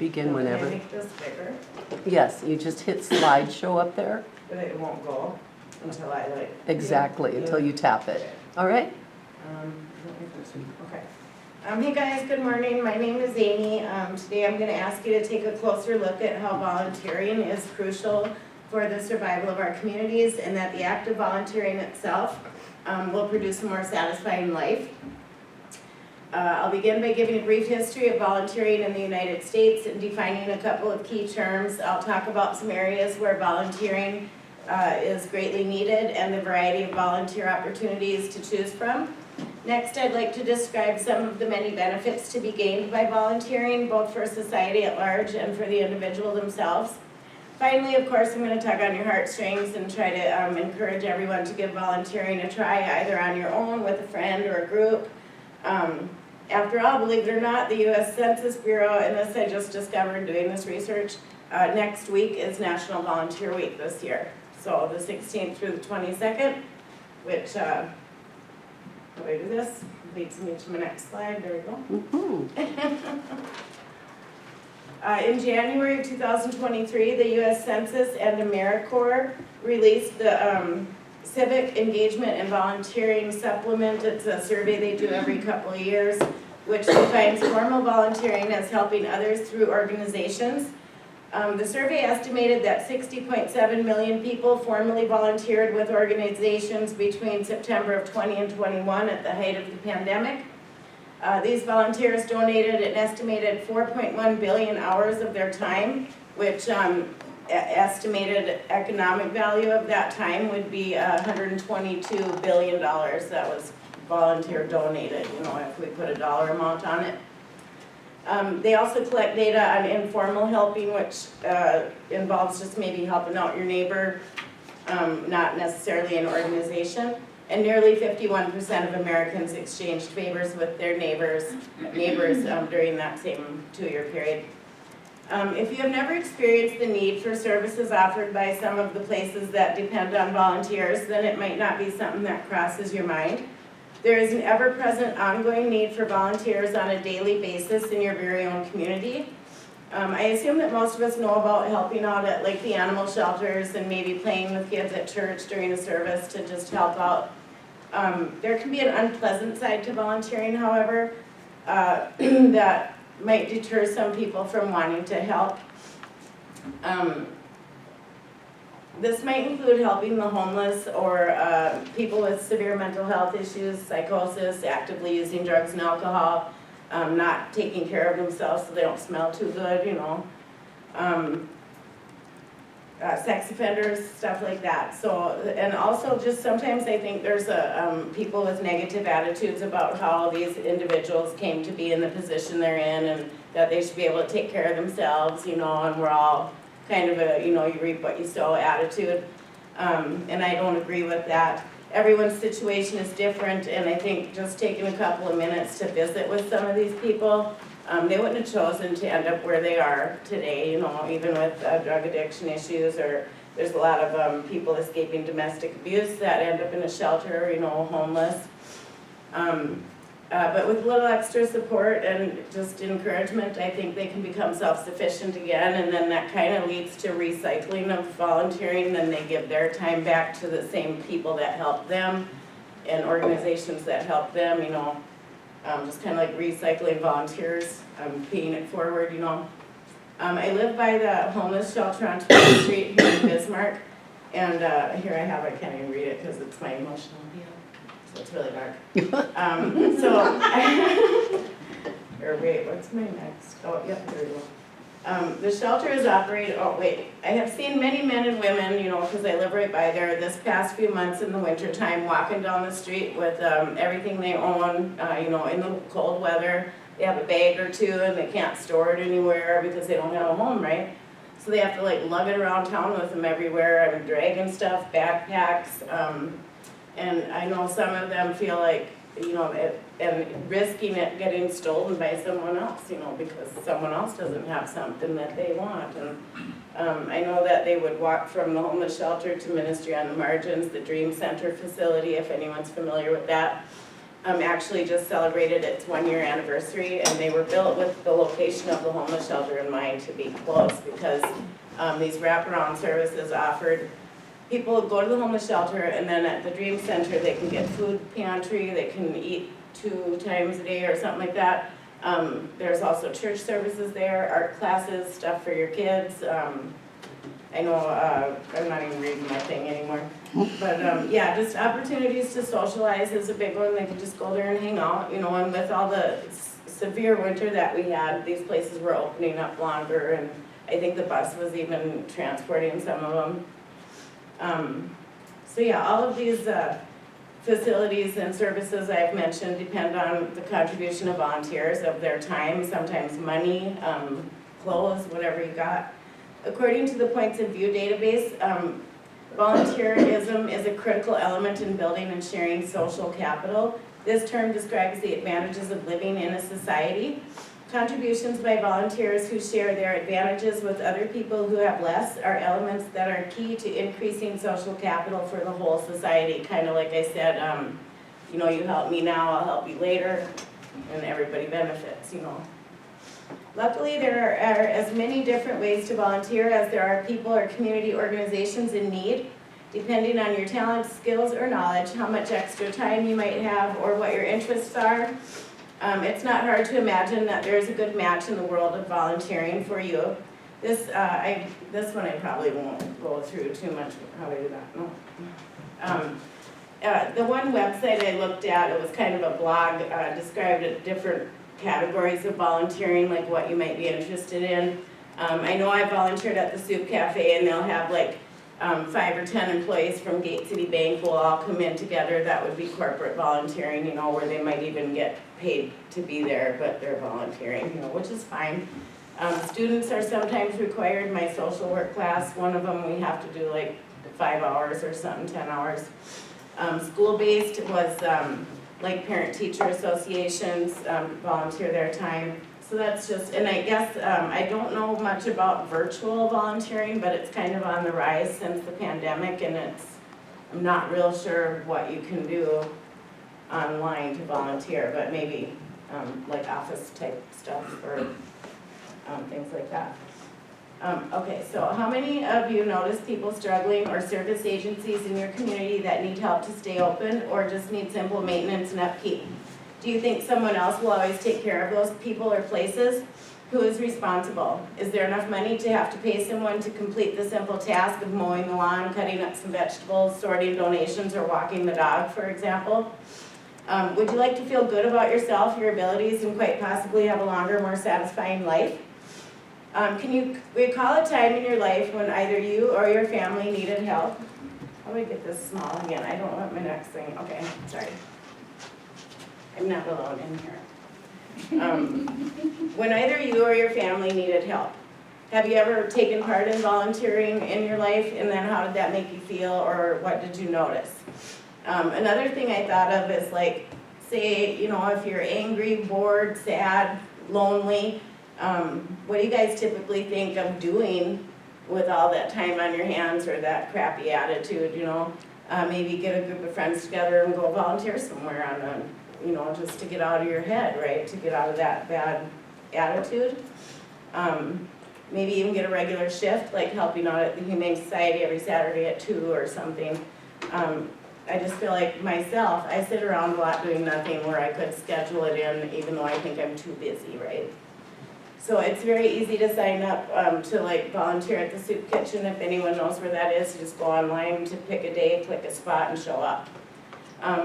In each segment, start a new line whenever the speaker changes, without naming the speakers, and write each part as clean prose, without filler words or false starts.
begin whenever.
Can I make this bigger?
Yes, you just hit slideshow up there.
But it won't go until I like.
Exactly, until you tap it. All right?
Okay. Hey guys, good morning. My name is Amy. Today I'm going to ask you to take a closer look at how volunteering is crucial for the survival of our communities, and that the act of volunteering itself will produce a more satisfying life. I'll begin by giving a brief history of volunteering in the United States and defining a couple of key terms. I'll talk about some areas where volunteering is greatly needed and the variety of volunteer opportunities to choose from. Next, I'd like to describe some of the many benefits to be gained by volunteering, both for society at large and for the individual themselves. Finally, of course, I'm going to tug on your heartstrings and try to encourage everyone to give volunteering a try, either on your own, with a friend, or a group. After all, believe it or not, the U.S. Census Bureau, and this I just discovered doing this research, next week is National Volunteer Week this year. So the 16th through the 22nd, which, how do I do this? Leads me to my next slide, there we go. In January of 2023, the U.S. Census and AmeriCorps released the Civic Engagement and Volunteering Supplement. It's a survey they do every couple of years, which defines formal volunteering as helping others through organizations. The survey estimated that 60.7 million people formally volunteered with organizations between September of 20 and 21 at the height of the pandemic. These volunteers donated an estimated 4.1 billion hours of their time, which estimated economic value of that time would be $122 billion that was volunteer donated, you know, if we put a dollar amount on it. They also collect data on informal helping, which involves just maybe helping out your neighbor, not necessarily an organization. And nearly 51% of Americans exchanged favors with their neighbors during that same 2-year period. If you have never experienced the need for services offered by some of the places that depend on volunteers, then it might not be something that crosses your mind. There is an ever-present ongoing need for volunteers on a daily basis in your very own community. I assume that most of us know about helping out at like the animal shelters and maybe playing with kids at church during a service to just help out. There can be an unpleasant side to volunteering, however, that might deter some people from wanting to help. This might include helping the homeless or people with severe mental health issues, psychosis, actively using drugs and alcohol, not taking care of themselves so they don't smell too good, you know. Sex offenders, stuff like that. So, and also just sometimes I think there's people with negative attitudes about how these individuals came to be in the position they're in, and that they should be able to take care of themselves, you know, and we're all kind of a, you know, you reap what you sow attitude. And I don't agree with that. Everyone's situation is different, and I think just taking a couple of minutes to visit with some of these people, they wouldn't have chosen to end up where they are today, you know, even with drug addiction issues, or there's a lot of people escaping domestic abuse that end up in a shelter, you know, homeless. But with a little extra support and just encouragement, I think they can become self-sufficient again, and then that kind of leads to recycling of volunteering. Then they give their time back to the same people that help them and organizations that help them, you know. Just kind of like recycling volunteers, paying it forward, you know. I live by the homeless shelter on 20th Street here in Bismarck, and here I have, I can't even read it because it's my emotional deal, so it's really dark. Or wait, what's my next? Oh, yep, there we go. The shelter is operated, oh wait, I have seen many men and women, you know, because I live right by there, this past few months in the winter time, walking down the street with everything they own, you know, in the cold weather. They have a bag or two and they can't store it anywhere because they don't have a home, right? So they have to like lug it around town with them everywhere. I'm dragging stuff, backpacks, and I know some of them feel like, you know, and risking it getting stolen by someone else, you know, because someone else doesn't have something that they want. And I know that they would walk from the homeless shelter to Ministry on the Margins, the Dream Center facility, if anyone's familiar with that. actually just celebrated its 1-year anniversary, and they were built with the location of the homeless shelter in mind to be close, because these wraparound services offered, people go to the homeless shelter, and then at the Dream Center, they can get food pantry, they can eat 2 times a day or something like that. There's also church services there, art classes, stuff for your kids. I know, I'm not even reading my thing anymore. But, yeah, just opportunities to socialize is a big one. They can just go there and hang out, you know, and with all the severe winter that we had, these places were opening up longer, and I think the bus was even transporting some of them. So yeah, all of these facilities and services I've mentioned depend on the contribution of volunteers, of their time, sometimes money, clothes, whatever you got. According to the Points of View database, volunteerism is a critical element in building and sharing social capital. This term describes the advantages of living in a society. Contributions by volunteers who share their advantages with other people who have less are elements that are key to increasing social capital for the whole society. Kind of like I said, you know, you help me now, I'll help you later, and everybody benefits, you know. Luckily, there are as many different ways to volunteer as there are people or community organizations in need. Depending on your talents, skills, or knowledge, how much extra time you might have, or what your interests are, it's not hard to imagine that there's a good match in the world of volunteering for you. This one I probably won't go through too much how to do that. No. The one website I looked at, it was kind of a blog, described different categories of volunteering, like what you might be interested in. I know I volunteered at the Soup Cafe, and they'll have like 5 or 10 employees from Gate City Bank will all come in together. That would be corporate volunteering, you know, where they might even get paid to be there, but they're volunteering, you know, which is fine. Students are sometimes required. My social work class, one of them, we have to do like 5 hours or something, 10 hours. School-based was like parent-teacher associations volunteer their time. So that's just, and I guess, I don't know much about virtual volunteering, but it's kind of on the rise since the pandemic, and I'm not real sure what you can do online to volunteer, but maybe like office type stuff or things like that. Okay, so how many of you notice people struggling or service agencies in your community that need help to stay open or just need simple maintenance and upkeep? Do you think someone else will always take care of those people or places? Who is responsible? Is there enough money to have to pay someone to complete the simple task of mowing the lawn, cutting up some vegetables, sorting donations, or walking the dog, for example? Would you like to feel good about yourself, your abilities, and quite possibly have a longer, more satisfying life? Can you recall a time in your life when either you or your family needed help? How do I get this small again? I don't want my next thing. Okay, sorry. I'm not alone in here. When either you or your family needed help. Have you ever taken part in volunteering in your life, and then how did that make you feel, or what did you notice? Another thing I thought of is like, say, you know, if you're angry, bored, sad, lonely, what do you guys typically think of doing with all that time on your hands or that crappy attitude, you know? Maybe get a group of friends together and go volunteer somewhere on a, you know, just to get out of your head, right? To get out of that bad attitude. Maybe even get a regular shift, like helping out at the Humane Society every Saturday at 2 or something. I just feel like myself, I sit around a lot doing nothing where I could schedule it in even though I think I'm too busy, right? So it's very easy to sign up to like volunteer at the soup kitchen. If anyone knows where that is, you just go online to pick a day, click a spot, and show up.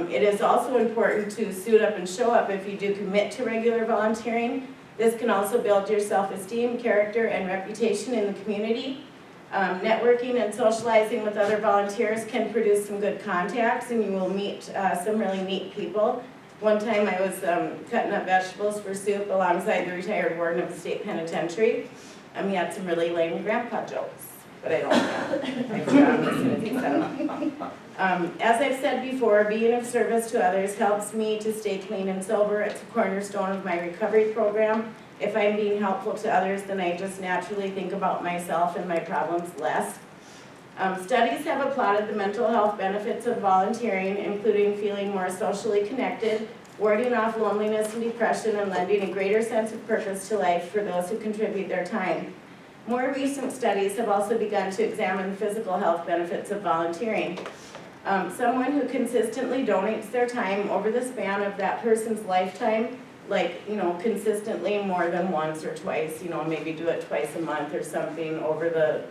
It is also important to suit up and show up if you do commit to regular volunteering. This can also build your self-esteem, character, and reputation in the community. Networking and socializing with other volunteers can produce some good contacts, and you will meet some really neat people. One time I was cutting up vegetables for soup alongside the retired warden of the state penitentiary. He had some really lame grandpa jokes, but I don't know. I forgot them as soon as he said them. As I've said before, being of service to others helps me to stay clean and sober. It's a cornerstone of my recovery program. If I'm being helpful to others, then I just naturally think about myself and my problems less. Studies have applauded the mental health benefits of volunteering, including feeling more socially connected, warding off loneliness and depression and lending a greater sense of purpose to life for those who contribute their time. More recent studies have also begun to examine the physical health benefits of volunteering. Someone who consistently donates their time over the span of that person's lifetime, like, consistently more than once or twice, maybe do it twice a month or something over the,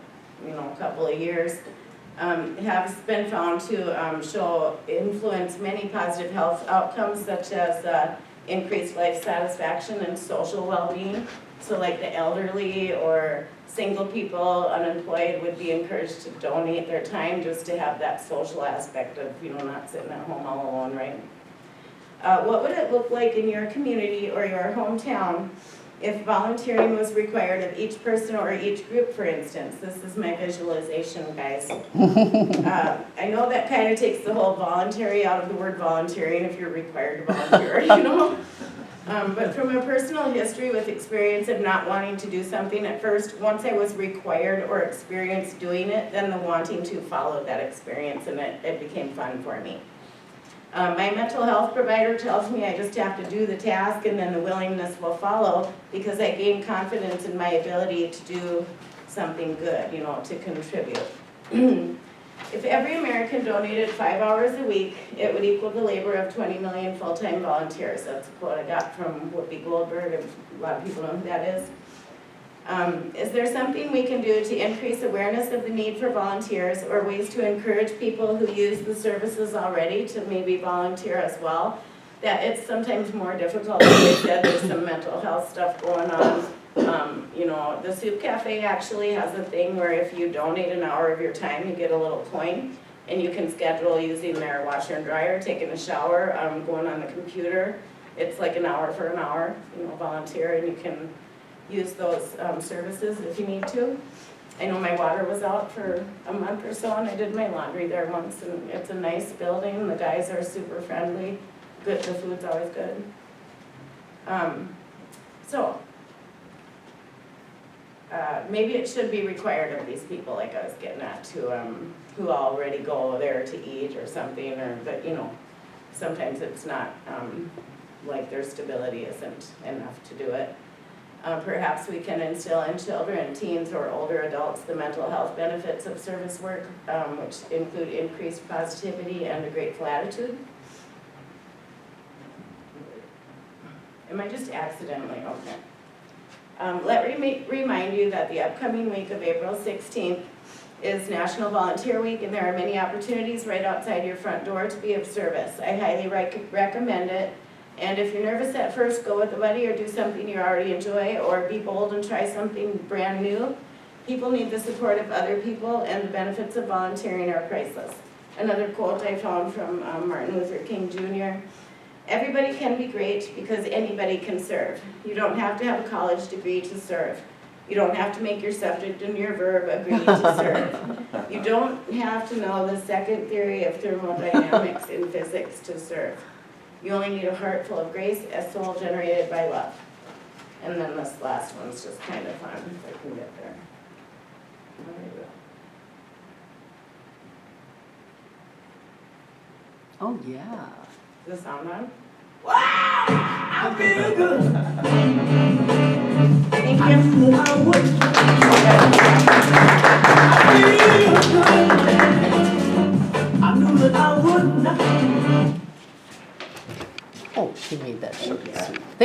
couple of years, has been found to influence many positive health outcomes such as increased life satisfaction and social well-being. So like the elderly or single people, unemployed would be encouraged to donate their time just to have that social aspect of, not sitting at home all alone, right? What would it look like in your community or your hometown if volunteering was required of each person or each group, for instance? This is my visualization, guys. I know that kind of takes the whole voluntary out of the word volunteering if you're required to volunteer, But from a personal history with experience of not wanting to do something at first, once I was required or experienced doing it, then the wanting to followed that experience and it became fun for me. My mental health provider tells me I just have to do the task and then the willingness will follow because I gain confidence in my ability to do something good, to contribute. If every American donated 5 hours a week, it would equal the labor of 20 million full-time volunteers. That's a quote I got from Whoopi Goldberg, and a lot of people know who that is. Is there something we can do to increase awareness of the need for volunteers or ways to encourage people who use the services already to maybe volunteer as well? That it's sometimes more difficult, like I said, there's some mental health stuff going on. The Soup Cafe actually has a thing where if you donate an hour of your time, you get a little coin, and you can schedule using their washer and dryer, taking a shower, going on the computer. It's like an hour for an hour, volunteer, and you can use those services if you need to. I know my water was out for a month or so, and I did my laundry there once, and it's a nice building. The guys are super friendly. Good, the food's always good. Maybe it should be required of these people, like I was getting at, to who already go there to eat or something, but sometimes it's not like their stability isn't enough to do it. Perhaps we can instill in children, teens, or older adults the mental health benefits of service work, which include increased positivity and a grateful attitude. Am I just accidentally? Okay. Let me remind you that the upcoming week of April 16th is National Volunteer Week, and there are many opportunities right outside your front door to be of service. I highly recommend it. And if you're nervous at first, go with a buddy or do something you already enjoy, or be bold and try something brand new. People need the support of other people, and the benefits of volunteering are priceless. Another quote I found from Martin Luther King Jr. Everybody can be great because anybody can serve. You don't have to have a college degree to serve. You don't have to make your subject and your verb agree to serve. You don't have to know the second theory of thermodynamics in physics to serve. You only need a heart full of grace, a soul generated by love. And then this last one's just kind of fun, if I can get there.
Oh, yeah.
Does this sound on? Wow! I feel good!